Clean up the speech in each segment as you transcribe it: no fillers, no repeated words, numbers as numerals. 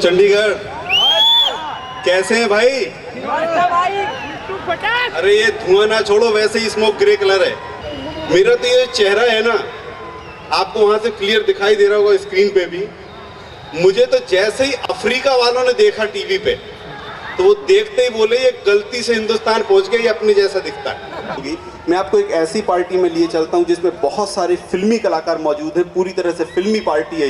चंडीगढ़, कैसे हैं भाई? अरे ये धुआं ना छोड़ो, वैसे ही स्मोक ग्रे कलर है। मेरा तो ये चेहरा है ना, आपको वहां से क्लियर दिखाई दे रहा होगा स्क्रीन पे भी। मुझे तो जैसे ही अफ्रीका वालों ने देखा टीवी पे, तो वो देखते ही बोले ये गलती से हिंदुस्तान पहुंच गया, ये अपने जैसा दिखता है। मैं आपको एक ऐसी पार्टी में लिए चलता हूं जिसमें बहुत सारे फिल्मी कलाकार मौजूद हैं। पूरी तरह से फिल्मी पार्टी है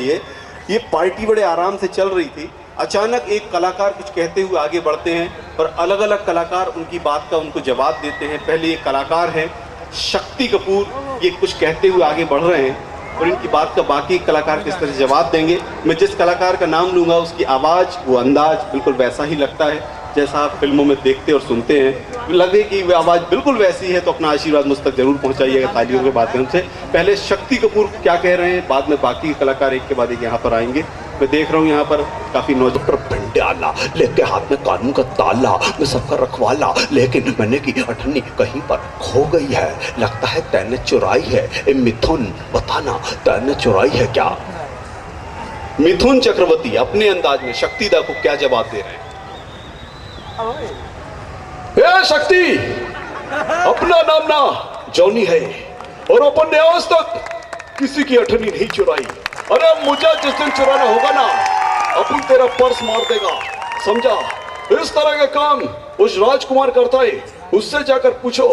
ये पार्टी बड़े आराम से चल रही थी। अचानक एक कलाकार कुछ कहते हुए आगे बढ़ते हैं और अलग अलग कलाकार उनकी बात का उनको जवाब देते हैं। पहले ये कलाकार हैं शक्ति कपूर, ये कुछ कहते हुए आगे बढ़ रहे हैं और इनकी बात का बाकी कलाकार किस तरह जवाब देंगे। मैं जिस कलाकार का नाम लूँगा उसकी आवाज़, वो अंदाज बिल्कुल वैसा ही लगता है जैसा आप फिल्मों में देखते और सुनते हैं। लगे कि वह आवाज़ बिल्कुल वैसी है तो अपना आशीर्वाद मुझ तक जरूर पहुंचाइएगा तालियों के माध्यम से। पहले शक्ति कपूर क्या कह रहे हैं, बाद में बाकी कलाकार एक के बाद एक यहाँ पर आएंगे। मैं देख रहा हूँ यहाँ पर काफ़ी नौजवान भंडाला लेके हाथ में कानून का ताला, मैं सबका रखवाला, लेकिन मैंने की अठन्नी कहीं पर खो गई है। लगता है तैने चुराई है। ए मिथुन बताना, तैने चुराई है क्या? मिथुन चक्रवर्ती अपने अंदाज में शक्तिदा को क्या जवाब दे रहे हैं? ए शक्ति, अपना नाम ना जॉनी है और अपन ने आज तक किसी की अठन्नी नहीं चुराई। अरे मुझे जिस दिन चुराना होगा ना, अपन तेरा पर्स मार देगा, समझा? इस तरह के काम उस राजकुमार करता है, उससे जाकर पूछो।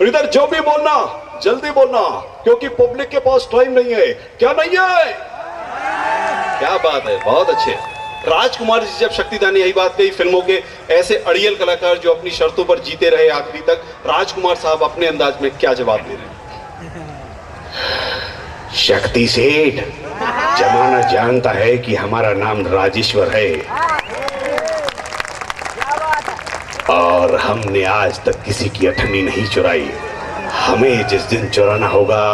इधर जो भी बोलना जल्दी बोलना, क्योंकि पब्लिक के पास टाइम नहीं है। क्या नहीं है? क्या बात है, बहुत अच्छे। राजकुमार जी जब शक्तिदा ने यही बात कही, फिल्मों के ऐसे अड़ियल कलाकार जो अपनी शर्तों पर जीते रहे आखिरी तक, राजकुमार साहब अपने अंदाज में क्या जवाब दे रहे हैं? शक्ति सेठ, जमाना जानता है कि हमारा नाम राजेश्वर है और हमने आज तक किसी की अठन्नी नहीं चुराई। हमें जिस दिन चुराना होगा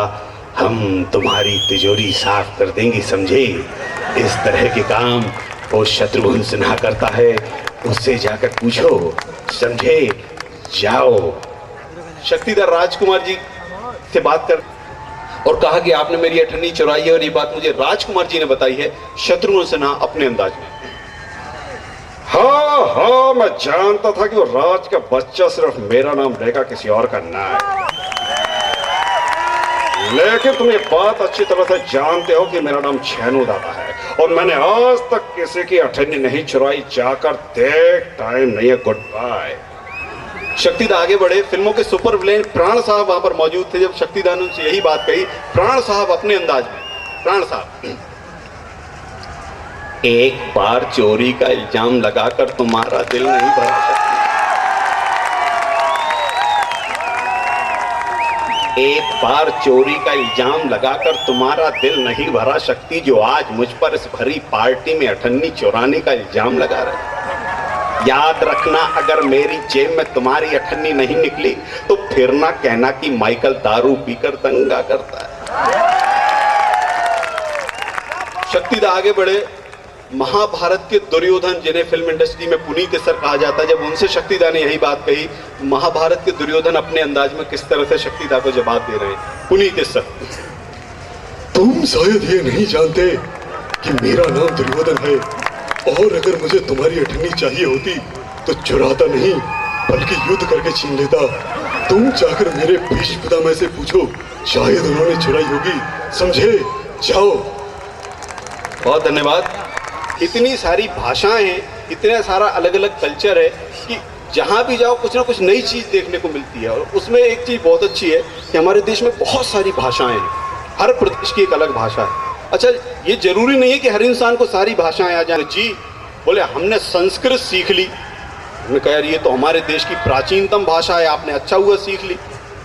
हम तुम्हारी तिजोरी साफ कर देंगे, समझे? इस तरह के काम वो शत्रुघ्न सिन्हा करता है, उससे जाकर पूछो, समझे? जाओ। शक्तिदा राजकुमार जी से बात कर और कहा कि आपने मेरी अठन्नी चुराई है और ये बात मुझे राजकुमार जी ने बताई है। शत्रुघ्न सिन्हा अपने अंदाज में, हाँ हाँ, मैं जानता था कि वो राज का बच्चा सिर्फ मेरा नाम लेगा, किसी और का ना। लेकिन तुम ये बात अच्छी तरह से जानते हो कि मेरा नाम छेनू दादा है और मैंने आज तक किसी की अठन्नी नहीं चुराई। जाकर देख, टाइम नहीं है। Good bye. शक्तिदा आगे बढ़े। फिल्मों के सुपर विलेन प्राण साहब वहां पर मौजूद थे जब शक्तिदा ने उनसे यही बात कही। प्राण साहब अपने अंदाज में, प्राण साहब, एक बार चोरी का इल्जाम लगाकर तुम्हारा दिल नहीं भरा सकती। एक बार चोरी का इल्जाम लगाकर तुम्हारा दिल नहीं भरा शक्ति, जो आज मुझ पर इस भरी पार्टी में अठन्नी चुराने का इल्जाम लगा रहे। याद रखना, अगर मेरी जेब में तुम्हारी अठन्नी नहीं निकली तो फिर ना कहना कि माइकल दारू पीकर दंगा करता है। शक्तिदा आगे बढ़े। महाभारत के दुर्योधन, जिन्हें फिल्म इंडस्ट्री में पुनीत सर कहा जाता है, जब उनसे शक्तिदा ने यही बात कही, महाभारत के दुर्योधन अपने अंदाज में किस तरह से शक्तिदा को जवाब दे रहे हैं। पुनीत सर, तुम शायद ये नहीं जानते कि मेरा नाम दुर्योधन है और अगर मुझे तुम्हारी अठन्नी चाहिए होती तो चुराता नहीं बल्कि युद्ध करके छीन लेता। तुम जाकर मेरे भीष्म पितामह से पूछो, शायद उन्होंने चुराई होगी, समझे? जाओ। बहुत धन्यवाद। इतनी सारी भाषाएं हैं, इतना सारा अलग अलग कल्चर है कि जहाँ भी जाओ कुछ ना कुछ नई चीज़ देखने को मिलती है। और उसमें एक चीज़ बहुत अच्छी है कि हमारे देश में बहुत सारी भाषाएं हैं, हर प्रदेश की एक अलग भाषा है। अच्छा, ये जरूरी नहीं है कि हर इंसान को सारी भाषाएं आ जाए। जी बोले हमने संस्कृत सीख ली। हमने कहा यार ये तो हमारे देश की प्राचीनतम भाषा है, आपने अच्छा हुआ सीख ली।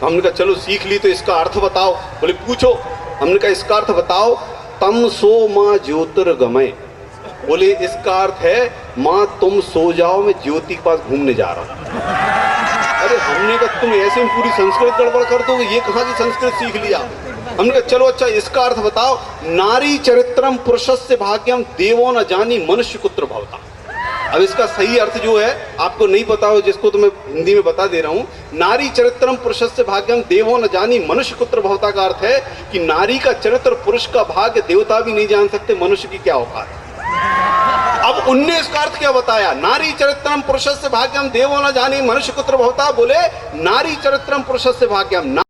तो हमने कहा चलो सीख ली तो इसका अर्थ बताओ। बोले पूछो। हमने कहा इसका अर्थ बताओ। तम सो माँ ज्योतिर्गमय, बोले इसका अर्थ है माँ तुम सो जाओ, मैं ज्योति के पास घूमने जा रहा हूँ। अरे हमने कहा तुम ऐसे में पूरी संस्कृत गड़बड़ कर दोगे, ये कहाँ की संस्कृत सीख लिया। हमने कहा चलो अच्छा इसका अर्थ बताओ। नारी चरित्रम पुरुषस्य भाग्यम देवो न जानी मनुष्य कुत्र भवता। अब इसका सही अर्थ जो है आपको नहीं पता हो, जिसको तो मैं हिंदी में बता दे रहा हूँ। नारी चरित्रम पुरुषस्य भाग्यम देवो न जानी मनुष्य कुत्र भवता का अर्थ है कि नारी का चरित्र, पुरुष का भाग्य देवता भी नहीं जान सकते, मनुष्य की क्या औकात। अब 19 का अर्थ क्या बताया? नारी चरित्रम पुरुषस्य भाग्यम देवो न जानी मनुष्य कुत्र भवता, बोले नारी चरित्रम पुरुषस्य भाग्यम।